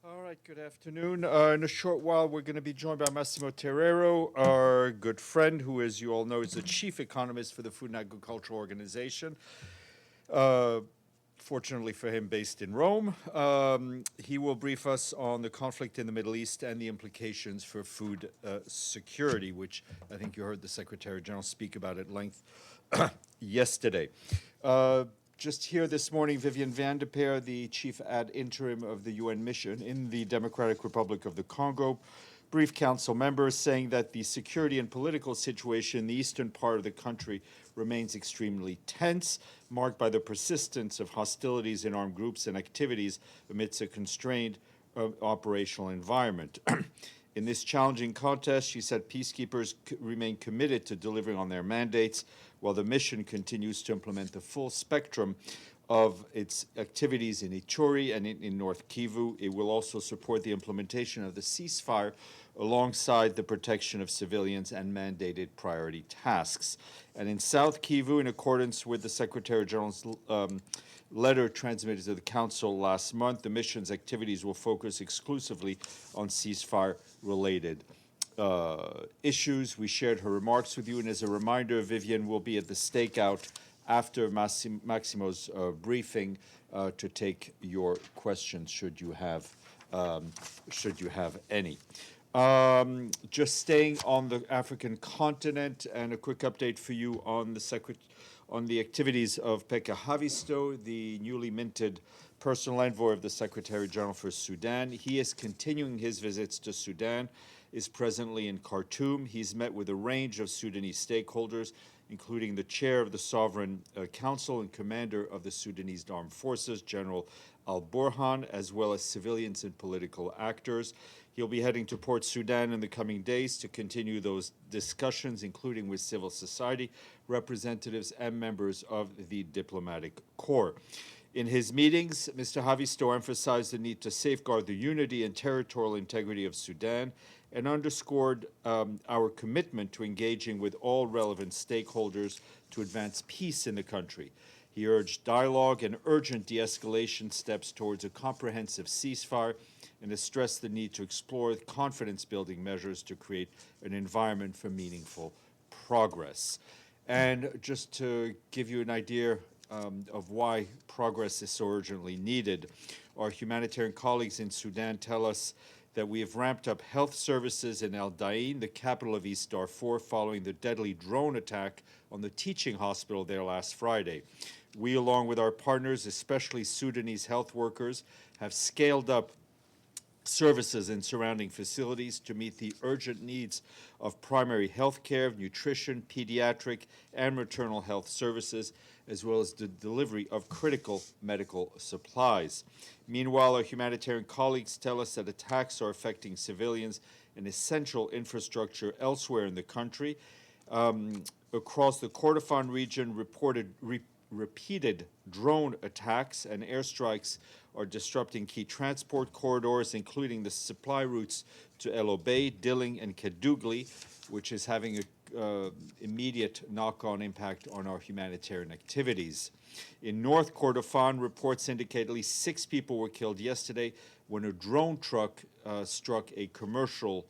All right, good afternoon. In a short while, we're going to be joined by Massimo Terrero, our good friend, who, as you all know, is the chief economist for the Food and Agriculture Organization. Uh, Fortunately for him, based in Rome. He will brief us on the conflict in the Middle East and the implications for food security, which I think you heard the Secretary General speak about at length yesterday. Uh, just here this morning, Vivian van de Perre, the chief ad interim of the UN mission in the Democratic Republic of the Congo, brief council members saying that the security and political situation in the eastern part of the country remains extremely tense, marked by the persistence of hostilities in armed groups and activities amidst a constrained operational environment. In this challenging contest, she said peacekeepers remain committed to delivering on their mandates, while the mission continues to implement the full spectrum of its activities in Ituri and in North Kivu. It will also support the implementation of the ceasefire alongside the protection of civilians and mandated priority tasks. And in South Kivu, in accordance with the Secretary General's letter transmitted to the Council last month, the mission's activities will focus exclusively on ceasefire-related issues. We shared her remarks with you, and as a reminder, Vivian will be at the stakeout after Maximo's briefing to take your questions, should you have any. Just staying on the African continent, and a quick update for you on the activities of Pekka Haavisto, the newly minted personal envoy of the Secretary General for Sudan. He is continuing his visits to Sudan, is presently in Khartoum. He's met with a range of Sudanese stakeholders, including the chair of the Sovereign Council and commander of the Sudanese Armed Forces, General al-Burhan, as well as civilians and political actors. He'll be heading to Port Sudan in the coming days to continue those discussions, including with civil society representatives and members of the diplomatic corps. In his meetings, Mr. Haavisto emphasized the need to safeguard the unity and territorial integrity of Sudan and underscored our commitment to engaging with all relevant stakeholders to advance peace in the country. He urged dialogue and urgent de-escalation steps towards a comprehensive ceasefire and has stressed the need to explore confidence-building measures to create an environment for meaningful progress. And just to give you an idea of why progress is so urgently needed, our humanitarian colleagues in Sudan tell us that we have ramped up health services in El Dain, the capital of East Darfur, following the deadly drone attack on the teaching hospital there last Friday. We, along with our partners, especially Sudanese health workers, have scaled up services in surrounding facilities to meet the urgent needs of primary health care, nutrition, pediatric, and maternal health services, as well as the delivery of critical medical supplies. Meanwhile, our humanitarian colleagues tell us that attacks are affecting civilians and essential infrastructure elsewhere in the country. Across the Kordofan region, repeated drone attacks and airstrikes are disrupting key transport corridors, including the supply routes to El Obeid, Dilling, and Kadugli, which is having an immediate knock-on impact on our humanitarian activities. In North Kordofan, reports indicate at least 6 people were killed yesterday when a drone struck a commercial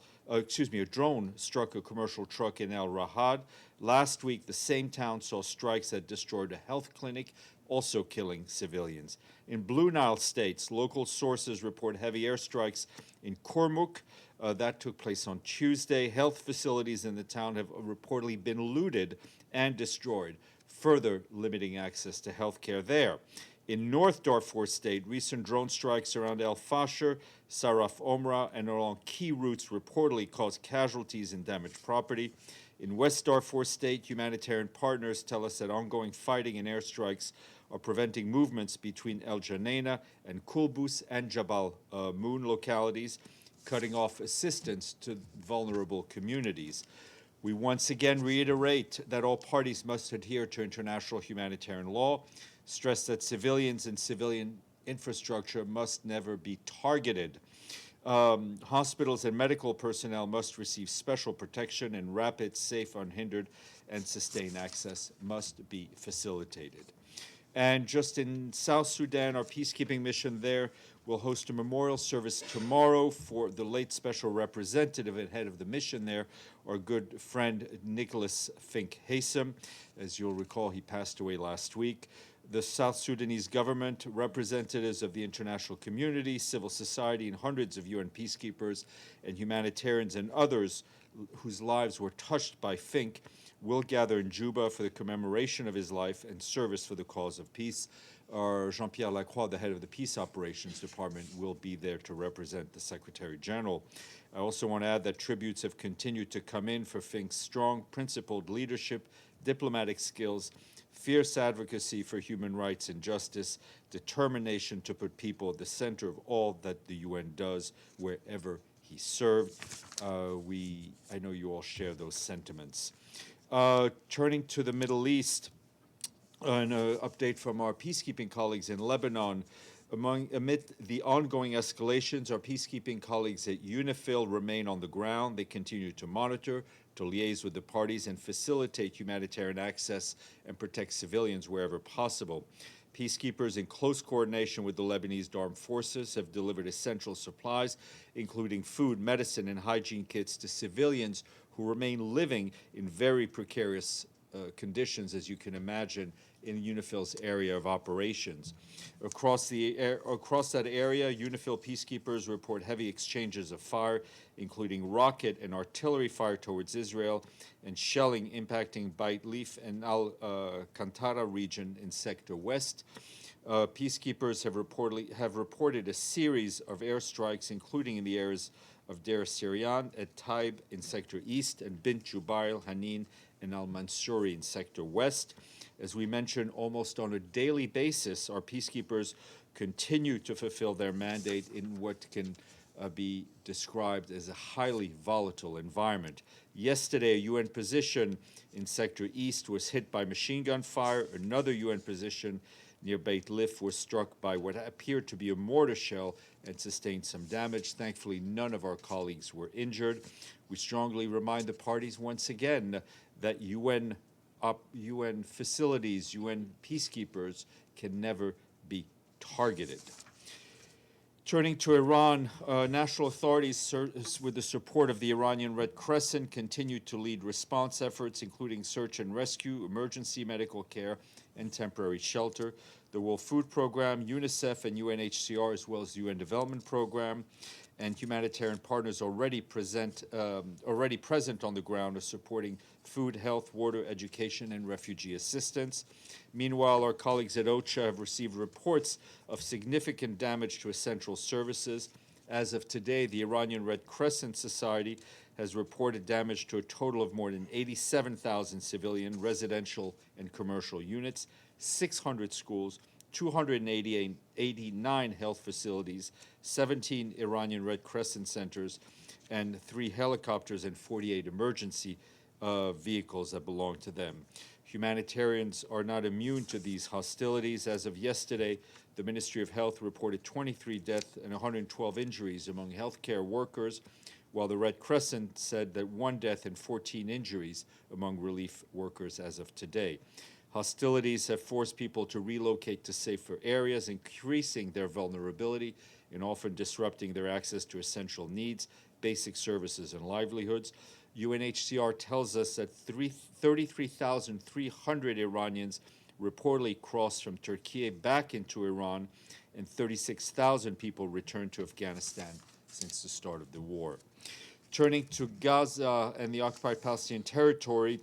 truck in El Rahad. Last week, the same town saw strikes that destroyed a health clinic, also killing civilians. In Blue Nile states, local sources report heavy airstrikes in Kurmuk. That took place on Tuesday. Health facilities in the town have reportedly been looted and destroyed, further limiting access to health care there. In North Darfur State, recent drone strikes around El Fasher, Saraf Omra, and along key routes reportedly caused casualties and damaged property. In West Darfur State, humanitarian partners tell us that ongoing fighting and airstrikes are preventing movements between El Janena and Kulbus and Jabal Moon localities, cutting off assistance to vulnerable communities. We once again reiterate that all parties must adhere to international humanitarian law, stress that civilians and civilian infrastructure must never be targeted. Hospitals and medical personnel must receive special protection, and rapid, safe, unhindered, and sustained access must be facilitated. And just in South Sudan, our peacekeeping mission there will host a memorial service tomorrow for the late special representative and head of the mission there, our good friend Nicholas Fink Haysom. As you'll recall, he passed away last week. The South Sudanese government, representatives of the international community, civil society, and hundreds of UN peacekeepers and humanitarians and others whose lives were touched by Fink will gather in Juba for the commemoration of his life and service for the cause of peace. Our Jean-Pierre Lacroix, the head of the Peace Operations Department, will be there to represent the Secretary General. I also want to add that tributes have continued to come in for Fink's strong, principled leadership, diplomatic skills, fierce advocacy for human rights and justice, determination to put people at the center of all that the UN does wherever he served. I know you all share those sentiments. Turning to the Middle East, an update from our peacekeeping colleagues in Lebanon. Amid the ongoing escalations, our peacekeeping colleagues at UNIFIL remain on the ground. They continue to monitor, to liaise with the parties, and facilitate humanitarian access and protect civilians wherever possible. Peacekeepers, in close coordination with the Lebanese armed forces, have delivered essential supplies, including food, medicine, and hygiene kits to civilians who remain living in very precarious conditions, as you can imagine, in UNIFIL's area of operations. Across that area, UNIFIL peacekeepers report heavy exchanges of fire, including rocket and artillery fire towards Israel, and shelling impacting Beit Leaf and Al-Kantara region in Sector West. Peacekeepers have reported a series of airstrikes, including in the areas of Deir Syrian, at Taib in Sector East, and Bint Jubail, Hanin, and Al-Mansouri in Sector West. As we mentioned, almost on a daily basis, our peacekeepers continue to fulfill their mandate in what can be described as a highly volatile environment. Yesterday, a UN position in Sector East was hit by machine gun fire. Another UN position near Beit Lif was struck by what appeared to be a mortar shell and sustained some damage. Thankfully, none of our colleagues were injured. We strongly remind the parties once again that UN facilities, UN peacekeepers can never be targeted. Turning to Iran, national authorities, with the support of the Iranian Red Crescent, continue to lead response efforts, including search and rescue, emergency medical care, and temporary shelter. The World Food Program, UNICEF, and UNHCR, as well as the UN Development Program, and humanitarian partners already present on the ground are supporting food, health, water, education, and refugee assistance. Meanwhile, our colleagues at OCHA have received reports of significant damage to essential services. As of today, the Iranian Red Crescent Society has reported damage to a total of more than 87,000 civilian, residential, and commercial units, 600 schools, 289 health facilities, 17 Iranian Red Crescent centers, and 3 helicopters and 48 emergency vehicles that belong to them. Humanitarians are not immune to these hostilities. As of yesterday, the Ministry of Health reported 23 deaths and 112 injuries among healthcare workers, while the Red Crescent said that 1 death and 14 injuries among relief workers as of today. Hostilities have forced people to relocate to safer areas, increasing their vulnerability and often disrupting their access to essential needs, basic services, and livelihoods. UNHCR tells us that 33,300 Iranians reportedly crossed from Turkey back into Iran, and 36,000 people returned to Afghanistan since the start of the war. Turning to Gaza and the occupied Palestinian territory,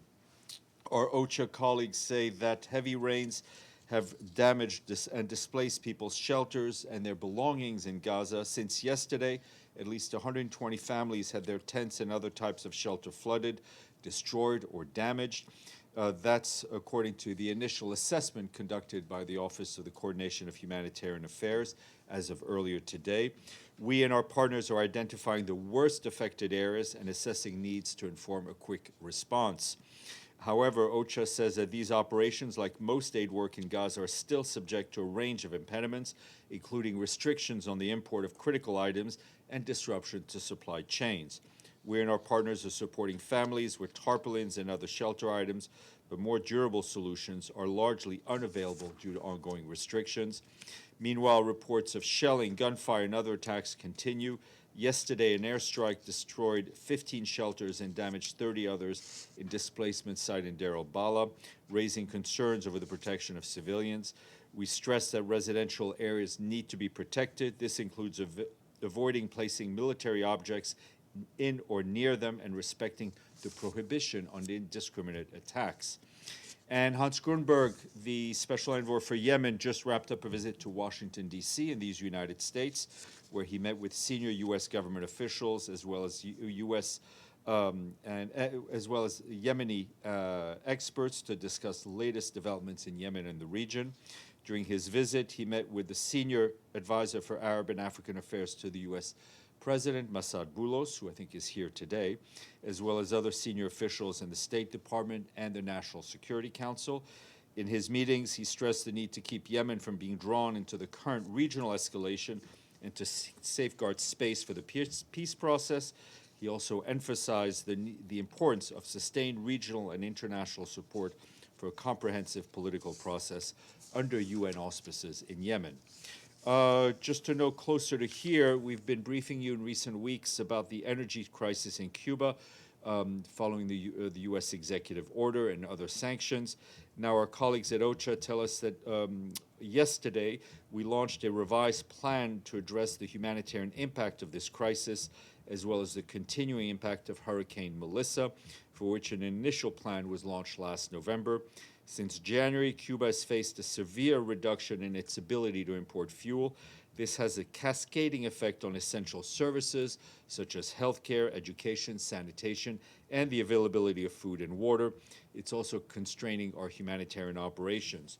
our OCHA colleagues say that heavy rains have damaged and displaced people's shelters and their belongings in Gaza. Since yesterday, at least 120 families had their tents and other types of shelter flooded, destroyed, or damaged. That's according to the initial assessment conducted by the Office of the Coordination of Humanitarian Affairs as of earlier today. We and our partners are identifying the worst affected areas and assessing needs to inform a quick response. However, OCHA says that these operations, like most aid work in Gaza, are still subject to a range of impediments, including restrictions on the import of critical items and disruption to supply chains. We and our partners are supporting families with tarpaulins and other shelter items, but more durable solutions are largely unavailable due to ongoing restrictions. Meanwhile, reports of shelling, gunfire, and other attacks continue. Yesterday, an airstrike destroyed 15 shelters and damaged 30 others in displacement site in Deir el-Bala, raising concerns over the protection of civilians. We stress that residential areas need to be protected. This includes avoiding placing military objects in or near them and respecting the prohibition on indiscriminate attacks. And Hans Grunberg, the Special Envoy for Yemen, just wrapped up a visit to Washington, D.C. in these United States, where he met with senior U.S. government officials as well as U.S. As well as Yemeni experts to discuss the latest developments in Yemen and the region. During his visit, he met with the senior advisor for Arab and African affairs to the U.S. President, Massad Boulos, who I think is here today, as well as other senior officials in the State Department and the National Security Council. In his meetings, he stressed the need to keep Yemen from being drawn into the current regional escalation and to safeguard space for the peace process. He also emphasized the importance of sustained regional and international support for a comprehensive political process under UN auspices in Yemen. Just to note closer to here, we've been briefing you in recent weeks about the energy crisis in Cuba following the U.S. executive order and other sanctions. Now our colleagues at OCHA tell us that yesterday we launched a revised plan to address the humanitarian impact of this crisis, as well as the continuing impact of Hurricane Melissa, for which an initial plan was launched last November. Since January, Cuba has faced a severe reduction in its ability to import fuel. This has a cascading effect on essential services such as healthcare, education, sanitation, and the availability of food and water. It's also constraining our humanitarian operations.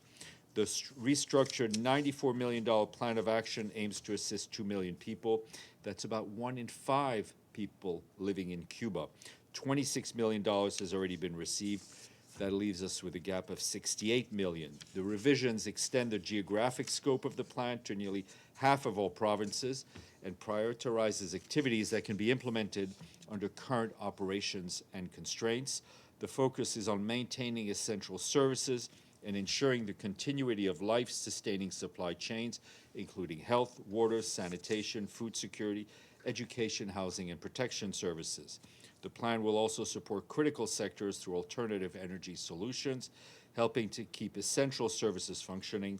The restructured $94 million plan of action aims to assist 2 million people. That's about 1 in 5 people living in Cuba. $26 million has already been received. That leaves us with a gap of 68 million. The revisions extend the geographic scope of the plan to nearly half of all provinces and prioritizes activities that can be implemented under current operations and constraints. The focus is on maintaining essential services and ensuring the continuity of life-sustaining supply chains, including health, water, sanitation, food security, education, housing, and protection services. The plan will also support critical sectors through alternative energy solutions, helping to keep essential services functioning.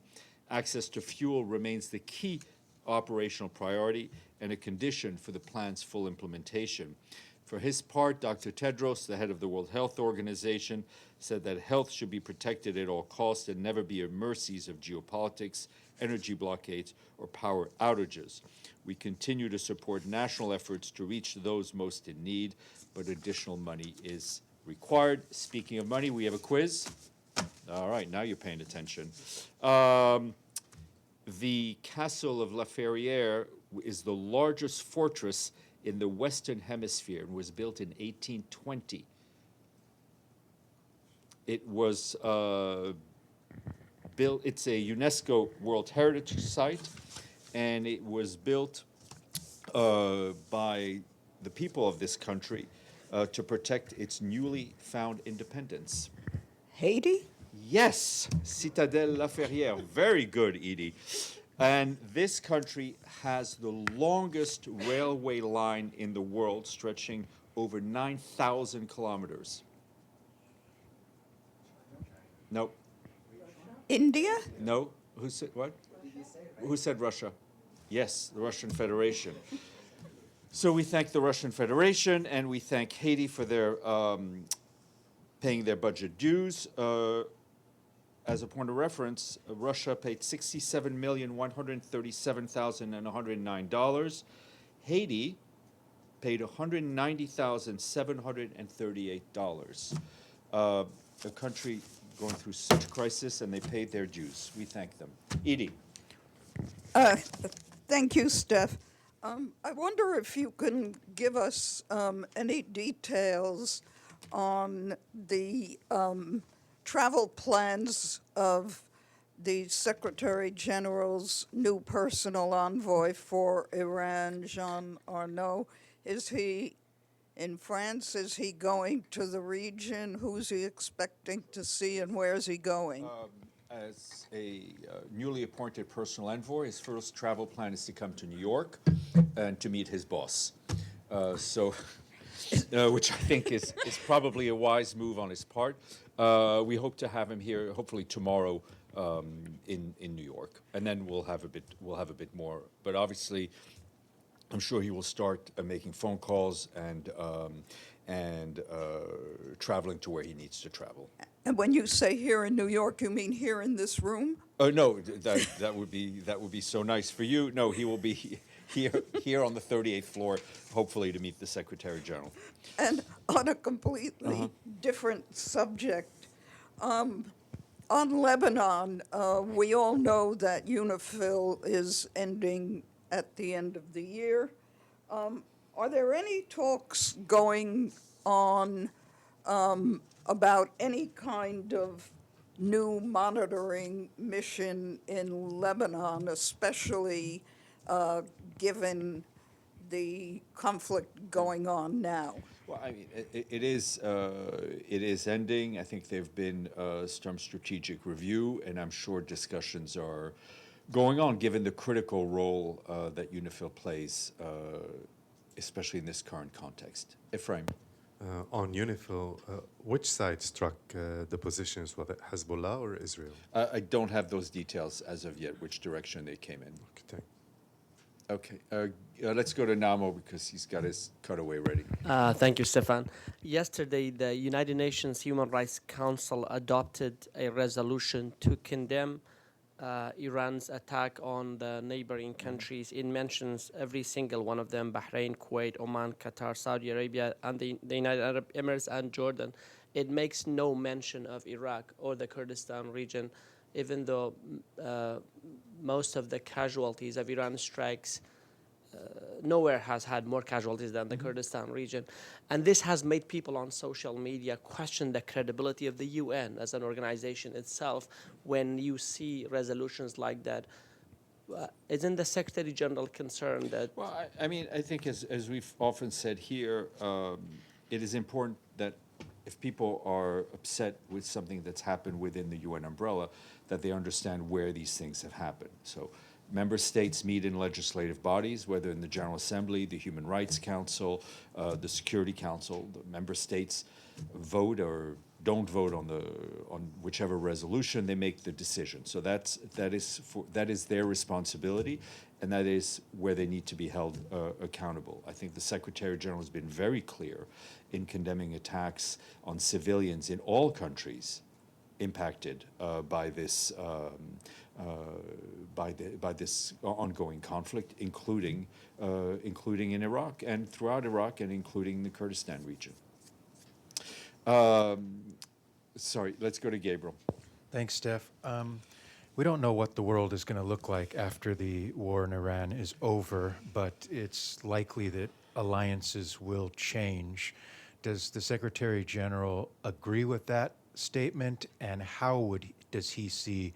Access to fuel remains the key operational priority and a condition for the plan's full implementation. For his part, Dr. Tedros, the head of the World Health Organization, said that health should be protected at all costs and never be at mercies of geopolitics, energy blockades, or power outages. We continue to support national efforts to reach those most in need, but additional money is required. Speaking of money, we have a quiz. All right, now you're paying attention. The Castle of La Ferrière is the largest fortress in the Western Hemisphere and was built in 1820. It was built, it's a UNESCO World Heritage Site, and it was built by the people of this country to protect its newly found independence. Haiti? Yes, Citadelle La Ferrière. Very good, Edie. And this country has the longest railway line in the world, stretching over 9,000 kilometers. No. India? No. Who said what? Who said Russia? Yes, the Russian Federation. So we thank the Russian Federation and we thank Haiti for their paying their budget dues. As a point of reference, Russia paid $67,137,109. Haiti paid $190,738. A country going through such crisis, and they paid their dues. We thank them. Edie. Thank you, Steph. I wonder if you can give us any details on the travel plans of the Secretary General's new personal envoy for Iran, Jean Arnaud. Is he in France? Is he going to the region? Who's he expecting to see, and where's he going? As a newly appointed personal envoy, his first travel plan is to come to New York and to meet his boss. Which I think is probably a wise move on his part. We hope to have him here, hopefully tomorrow, in New York, and then we'll have a bit more. But obviously, I'm sure he will start making phone calls and traveling to where he needs to travel. And when you say here in New York, you mean here in this room? Oh no, that would be so nice for you. No, he will be here on the 38th floor, hopefully to meet the Secretary General. And on a completely different subject, on Lebanon, we all know that UNIFIL is ending at the end of the year. Are there any talks going on about any kind of new monitoring mission in Lebanon, especially given the conflict going on now? Well, I mean, it is ending. I think there've been some strategic review, and I'm sure discussions are going on, given the critical role that UNIFIL plays, especially in this current context. Ephraim. On UNIFIL, which side struck the positions, whether Hezbollah or Israel? I don't have those details as of yet, which direction they came in. Okay, let's go to Namo because he's got his cutaway ready. Thank you, Stéphane. Yesterday, the United Nations Human Rights Council adopted a resolution to condemn Iran's attack on the neighboring countries. It mentions every single one of them: Bahrain, Kuwait, Oman, Qatar, Saudi Arabia, and the United Arab Emirates and Jordan. It makes no mention of Iraq or the Kurdistan region, even though most of the casualties of Iran strikes, nowhere has had more casualties than the Kurdistan region. And this has made people on social media question the credibility of the UN as an organization itself when you see resolutions like that. Isn't the Secretary General concerned that... Well, I mean, I think as we've often said here, it is important that if people are upset with something that's happened within the UN umbrella, that they understand where these things have happened. So member states meet in legislative bodies, whether in the General Assembly, the Human Rights Council, the Security Council. The member states vote or don't vote on whichever resolution. They make the decision. So that is their responsibility, and that is where they need to be held accountable. I think the Secretary General has been very clear in condemning attacks on civilians in all countries impacted by this ongoing conflict, including in Iraq and throughout Iraq, and including the Kurdistan region. Sorry, let's go to Gabriel. Thanks, Steph. We don't know what the world is going to look like after the war in Iran is over, but it's likely that alliances will change. Does the Secretary General agree with that statement, and how does he see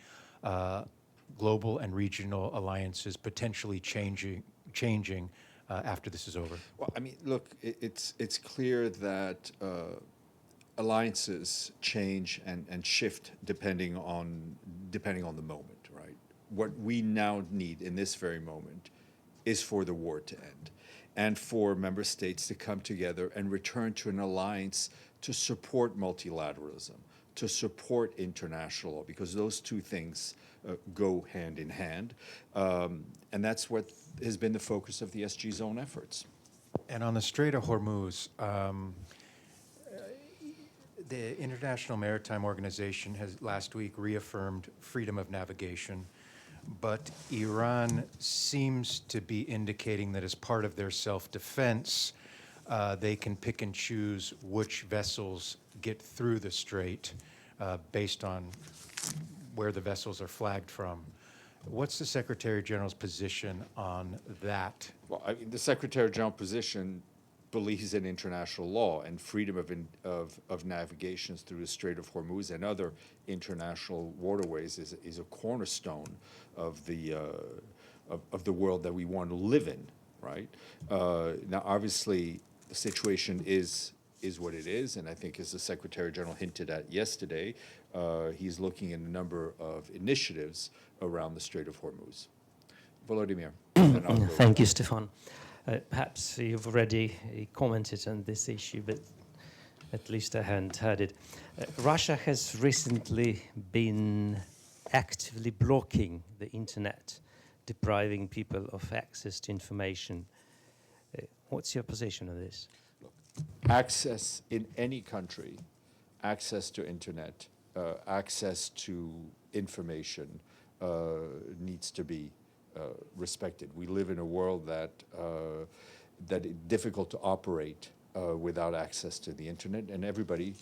global and regional alliances potentially changing after this is over? Well, I mean, look, it's clear that alliances change and shift depending on the moment, right? What we now need in this very moment is for the war to end, and for member states to come together and return to an alliance to support multilateralism, to support international law, because those two things go hand in hand. And that's what has been the focus of the SG's own efforts. And on the Strait of Hormuz, the International Maritime Organization has last week reaffirmed freedom of navigation, but Iran seems to be indicating that as part of their self-defense, they can pick and choose which vessels get through the strait based on where the vessels are flagged from. What's the Secretary General's position on that? Well, I mean, the Secretary General's position believes in international law, and freedom of navigations through the Strait of Hormuz and other international waterways is a cornerstone of the world that we want to live in, right? Now, obviously, the situation is what it is, and I think as the Secretary General hinted at yesterday, he's looking at a number of initiatives around the Strait of Hormuz. Volodymyr. then I'll go. Thank you, Stéphane. Perhaps you've already commented on this issue, but at least I hadn't heard it. Russia has recently been actively blocking the internet, depriving people of access to information. What's your position on this? Access in any country, access to internet, access to information needs to be respected. We live in a world that is difficult to operate without access to the internet, and everybody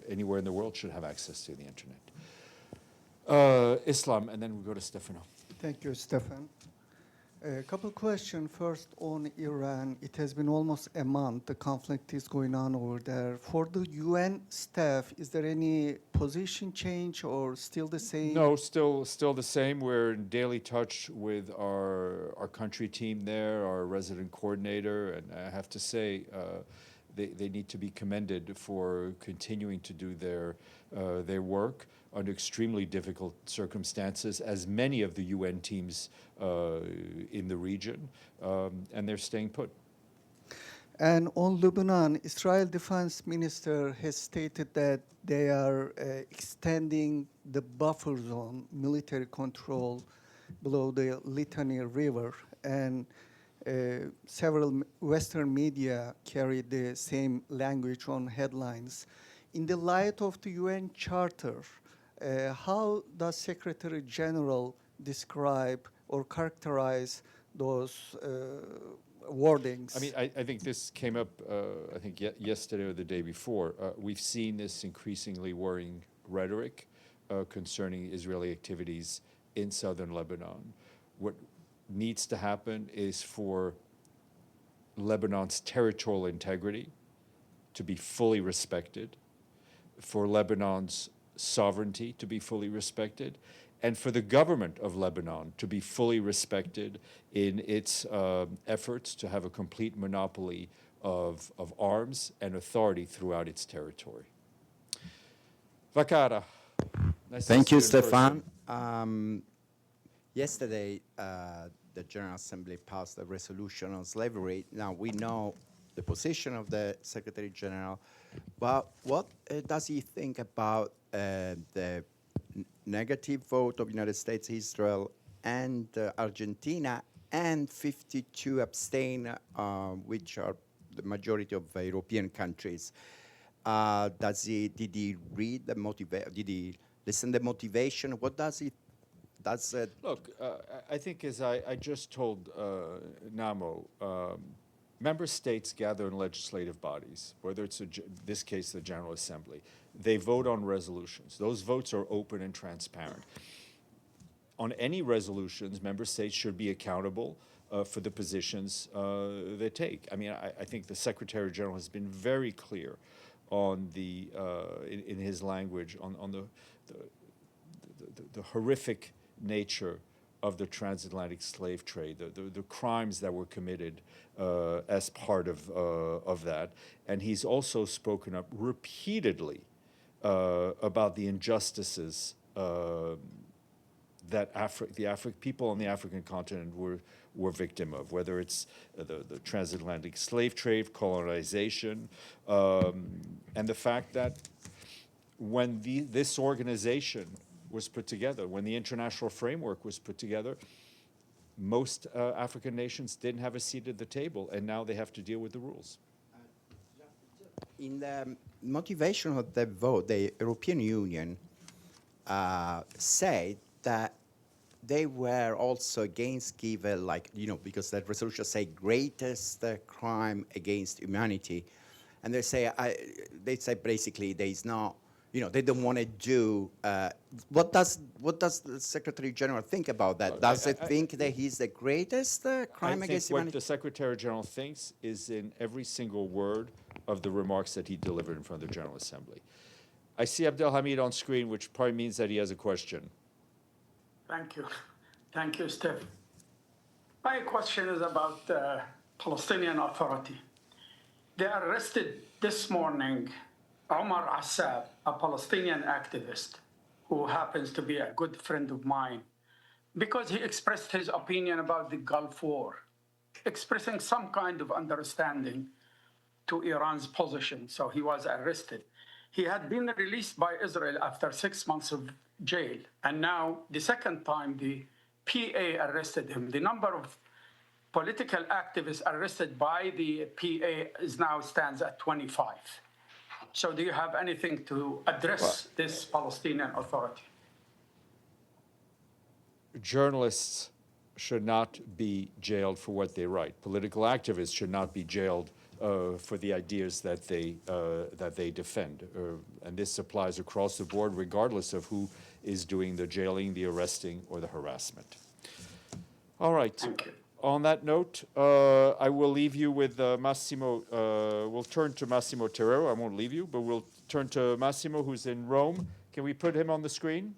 anywhere in the world should have access to the internet. Islam, and then we go to Stefano. Thank you, Stéphane. A couple questions. First, on Iran. It has been almost a month. The conflict is going on over there. For the UN staff, is there any position change or still the same? No, still the same. We're in daily touch with our country team there, our resident coordinator, and I have to say, they need to be commended for continuing to do their work under extremely difficult circumstances, as many of the UN teams in the region, and they're staying put. And on Lebanon, Israel Defense Minister has stated that they are extending the buffer zone, military control, below the Litani River, and several Western media carry the same language on headlines. In the light of the UN Charter, how does Secretary General describe or characterize those wordings? I mean, I think this came up, I think yesterday or the day before. We've seen this increasingly worrying rhetoric concerning Israeli activities in southern Lebanon. What needs to happen is for Lebanon's territorial integrity to be fully respected, for Lebanon's sovereignty to be fully respected, and for the government of Lebanon to be fully respected in its efforts to have a complete monopoly of arms and authority throughout its territory. Vakara. Nice Thank to you, see in person. Stéphane. Yesterday, the General Assembly passed a resolution on slavery. Now, we know the position of the Secretary General, but what does he think about the negative vote of United States, Israel, and Argentina, and 52 abstain, which are the majority of European countries? Did he read the did he listen to the motivation? What does he? Look, I think as I just told Namo, member states gather in legislative bodies, whether it's this case the General Assembly. They vote on resolutions. Those votes are open and transparent. On any resolutions, member states should be accountable for the positions they take. I mean, I think the Secretary General has been very clear on the in his language on the horrific nature of the transatlantic slave trade, the crimes that were committed as part of that. And he's also spoken up repeatedly about the injustices that the people on the African continent were victim of, whether it's the transatlantic slave trade, colonization, and the fact that when this organization was put together, when the international framework was put together, most African nations didn't have a seat at the table, and now they have to deal with the rules. In the motivation of the vote, the European Union said that they were also against give because that resolution say greatest crime against humanity, and they say basically there is no. They don't want to do. What does the Secretary General think about that? Does it think that he's the greatest crime against humanity? What the Secretary General thinks is in every single word of the remarks that he delivered in front of the General Assembly. I see Abdelhamid on screen, which probably means that he has a question. Thank you, Steph. My question is about the Palestinian Authority. They arrested this morning Omar Assab, a Palestinian activist who happens to be a good friend of mine, because he expressed his opinion about the Gulf War, expressing some kind of understanding to Iran's position. So he was arrested. He had been released by Israel after 6 months of jail. And now, the second time, the PA arrested him. The number of political activists arrested by the PA is now stands at 25. So do you have anything to address this Palestinian Authority? Journalists should not be jailed for what they write. Political activists should not be jailed for the ideas that they defend. And this applies across the board, regardless of who is doing the jailing, the arresting, or the harassment. All right. Thank you. On that note, I will leave you with Massimo. We'll turn to Massimo Terrero. I won't leave you, but we'll turn to Massimo, who's in Rome. Can we put him on the screen?